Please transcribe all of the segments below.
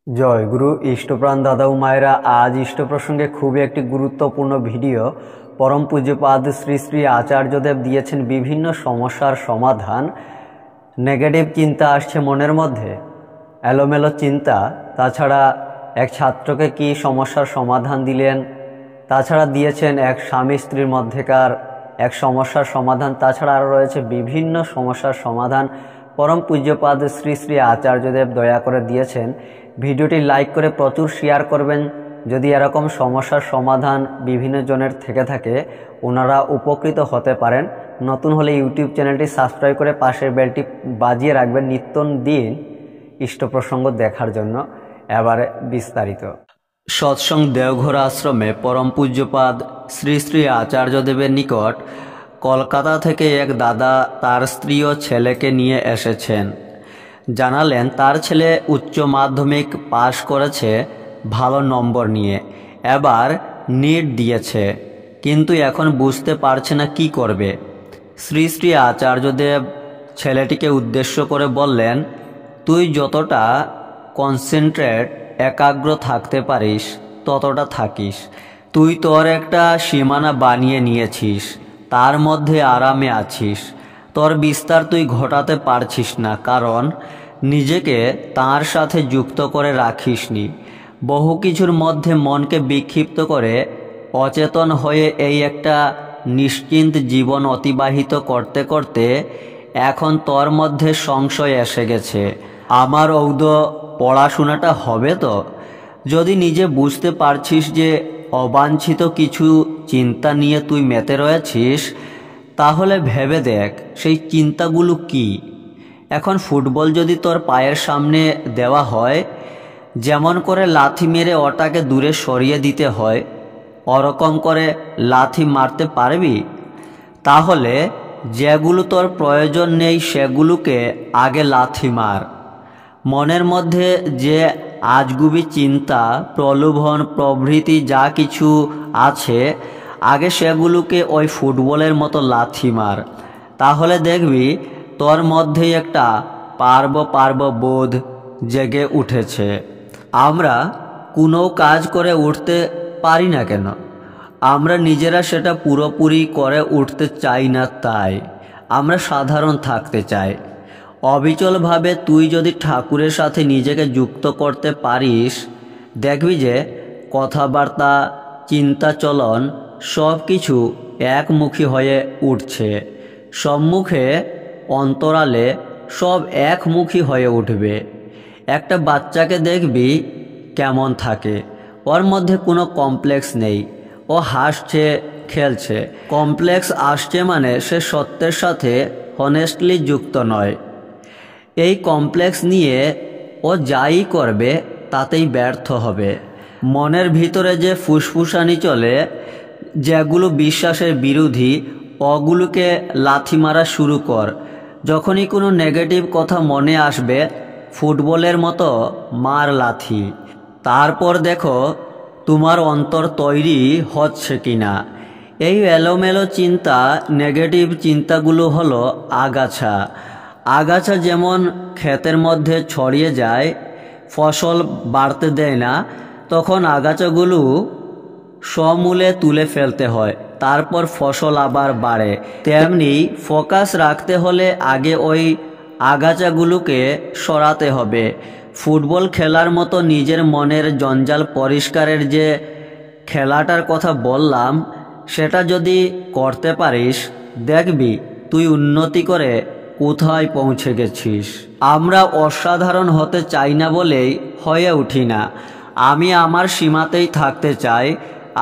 জয় গুরু ইষ্টপ্রাণ দাদা ও মায়েরা, আজ ইষ্ট প্রসঙ্গে খুবই একটি গুরুত্বপূর্ণ ভিডিও। পরম পূজ্যপাদ শ্রী শ্রী আচার্যদেব দিয়েছেন বিভিন্ন সমস্যার সমাধান। নেগেটিভ চিন্তা আসছে মনের মধ্যে, এলোমেলো চিন্তা, তাছাড়া এক ছাত্রকে কি সমস্যার সমাধান দিলেন, তাছাড়া দিয়েছেন এক স্বামী স্ত্রীর মধ্যেকার এক সমস্যার সমাধান, তাছাড়া আরও রয়েছে বিভিন্ন সমস্যার সমাধান পরম পূজ্যপাদ শ্রী শ্রী আচার্যদেব দয়া করে দিয়েছেন। ভিডিওটি লাইক করে প্রচুর শেয়ার করবেন। যদি এরকম সমস্যার সমাধান বিভিন্ন জনের থেকে থাকে, ওনারা উপকৃত হতে পারেন। নতুন হলে ইউটিউব চ্যানেলটি সাবস্ক্রাইব করে পাশের বেলটি বাজিয়ে রাখবেন নিত্য দিন ইষ্ট প্রসঙ্গ দেখার জন্য। এবারে বিস্তারিত। সৎসঙ্গ দেওঘর আশ্রমে পরম পূজ্যপাদ শ্রী শ্রী আচার্যদেবের নিকট কলকাতা থেকে এক দাদা তার স্ত্রী ও ছেলেকে নিয়ে এসেছেন। জানালেন তার ছেলে উচ্চ মাধ্যমিক পাশ করেছে ভালো নম্বর নিয়ে, এবার নিট দিয়েছে, কিন্তু এখন বুঝতে পারছে না কি করবে। শ্রী শ্রী আচার্যদেব ছেলেটিকে উদ্দেশ্য করে বললেন, তুই যতটা কনসেন্ট্রেট একাগ্র থাকতে পারিস ততটা থাকিস। তুই তোর একটা সীমানা বানিয়ে নিয়েছিস, তার মধ্যে আরামে আছিস। তোর বিস্তার তুই ঘটাতে পারছিস না, কারণ নিজেকে তার সাথে যুক্ত করে রাখিসনি। বহু কিছুর মধ্যে মনকে বিক্ষিপ্ত করে অচেতন হয়ে এই একটা নিশ্চিন্ত জীবন অতিবাহিত করতে করতে এখন তোর মধ্যে সংশয় এসে গেছে, আমার ঔদ পড়াশোনাটা হবে তো? যদি নিজে বুঝতে পারছিস যে অবাঞ্ছিত কিছু চিন্তা নিয়ে তুই মেতে রয়েছিস, তাহলে ভেবে দেখ সেই চিন্তাগুলো কি। এখন ফুটবল যদি তোর পায়ের সামনে দেওয়া হয়, যেমন করে লাথি মেরে ওটাকে দূরে সরিয়ে দিতে হয়, ওরকম করে লাথি মারতে পারবি? তাহলে যেগুলো তোর প্রয়োজন নেই সেগুলোকে আগে লাথি মার। মনের মধ্যে যে আজগুবি চিন্তা, প্রলোভন প্রভৃতি যা কিছু আছে, আগে সেগুলোকে ওই ফুটবলের মতো লাথি মার। তাহলে দেখবি তোর মধ্যেই একটা পারব বোধ জেগে উঠেছে। আমরা কোনো কাজ করে উঠতে পারি না কেন? আমরা নিজেরা সেটা পুরোপুরি করে উঠতে চাই না, তাই আমরা সাধারণ থাকতে চাই। অবিচলভাবে তুই যদি ঠাকুরের সাথে নিজেকে যুক্ত করতে পারিস, দেখবি যে কথাবার্তা, চিন্তা চলন সব কিছু একমুখী হয়ে উঠছে। সম্মুখে অন্তরালে সব একমুখী হয়ে উঠবে। একটা বাচ্চাকে দেখবি কেমন থাকে, ওর মধ্যে কোনো কমপ্লেক্স নেই, ও হাসছে খেলছে। কমপ্লেক্স আসছে মানে সে সত্যের সাথে হনেস্টলি যুক্ত নয়। এই কমপ্লেক্স নিয়ে ও যাই করবে তাতেই ব্যর্থ হবে। মনের ভিতরে যে ফুসফুসানি চলে, যেগুলো বিশ্বাসের বিরোধী, ওগুলোকে লাথি মারা শুরু কর। যখনই কোনো নেগেটিভ কথা মনে আসবে, ফুটবলের মতো মার লাথি। তারপর দেখো তোমার অন্তর তৈরি হচ্ছে কিনা। এই এলোমেলো চিন্তা, নেগেটিভ চিন্তাগুলো হলো আগাছা। আগাছা যেমন ক্ষেতের মধ্যে ছড়িয়ে যায়, ফসল বাড়তে দেয় না, তখন আগাছাগুলো সমূলে তুলে ফেলতে হয়, তারপর ফসল আবার বাড়ে। তেমনি ফোকাস রাখতে হলে আগে ওই আগাছাগুলোকে সরাতে হবে। ফুটবল খেলার মতো নিজের মনের জঞ্জাল পরিষ্কারের যে খেলাটার কথা বললাম, সেটা যদি করতে পারিস, দেখবি তুই উন্নতি করে কোথায় পৌঁছে গেছিস। আমরা অসাধারণ হতে চাই না বলেই হয়ে উঠি না। আমি আমার সীমাতেই থাকতে চাই,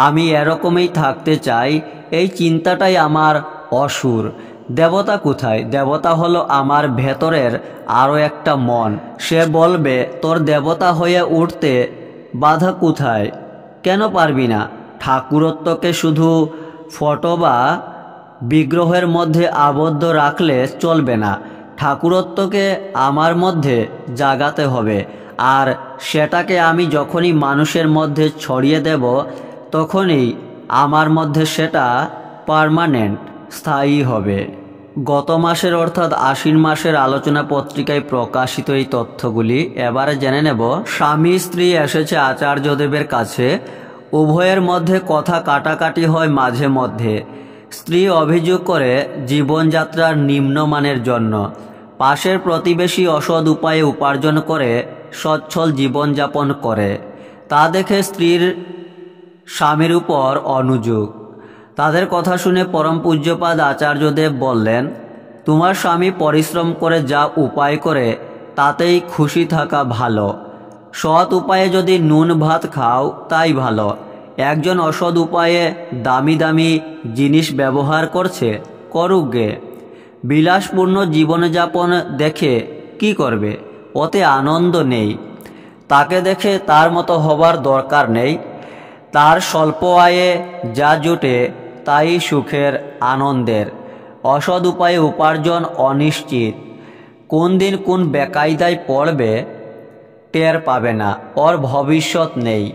আমি এরকমই থাকতে চাই, এই চিন্তাটাই আমার অসুর। দেবতা কোথায়? দেবতা হলো আমার ভেতরের আরও একটা মন। সে বলবে তোর দেবতা হয়ে উঠতে বাধা কোথায়? কেন পারবি না? ঠাকুরত্বকে শুধু ফটো বা বিগ্রহের মধ্যে আবদ্ধ রাখলে চলবে না। ঠাকুরত্বকে আমার মধ্যে জাগাতে হবে, আর সেটাকে আমি যখনই মানুষের মধ্যে ছড়িয়ে দেব, তখনই আমার মধ্যে সেটা পার্মানেন্ট, স্থায়ী হবে। গত মাসের অর্থাৎ আশ্বিন মাসের আলোচনা পত্রিকায় প্রকাশিত এই তথ্যগুলি এবারে জেনে নেব। স্বামী স্ত্রী এসেছে আচার্যদেবের কাছে, উভয়ের মধ্যে কথা কাটাকাটি হয় মাঝে মধ্যে। স্ত্রী অভিযোগ করে জীবনযাত্রার নিম্নমানের জন্য, পাশের প্রতিবেশী অসৎ উপায়ে উপার্জন করে সচ্ছল জীবনযাপন করে, তা দেখে স্ত্রীর স্বামীর উপর অনুযোগ। তাদের কথা শুনে পরম পূজ্যপাদ আচার্যদেব বললেন, তোমার স্বামী পরিশ্রম করে যা উপায় করে তাতেই খুশি থাকা ভালো। সৎ উপায়ে যদি নুন ভাত খাও তাই ভালো। একজন অসৎ উপায়ে দামি দামি জিনিস ব্যবহার করছে, করুক গে। বিলাসপূর্ণ জীবনযাপন দেখে কি করবে? ওতে আনন্দ নেই। তাকে দেখে তার মতো হবার দরকার নেই। তার স্বল্প আয়ে যা জুটে তাই সুখের, আনন্দের। অসৎ উপায়ে উপার্জন অনিশ্চিত, কোন দিন কোন বেকায়দায় পড়বে টের পাবে না। ওর ভবিষ্যৎ নেই,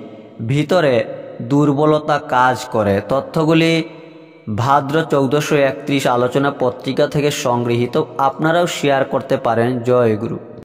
ভিতরে দুর্বলতা কাজ করে। তথ্যগুলি ভাদ্র 1431 আলোচনা পত্রিকা থেকে সংগৃহীত। আপনারাও শেয়ার করতে পারেন। জয় গুরু।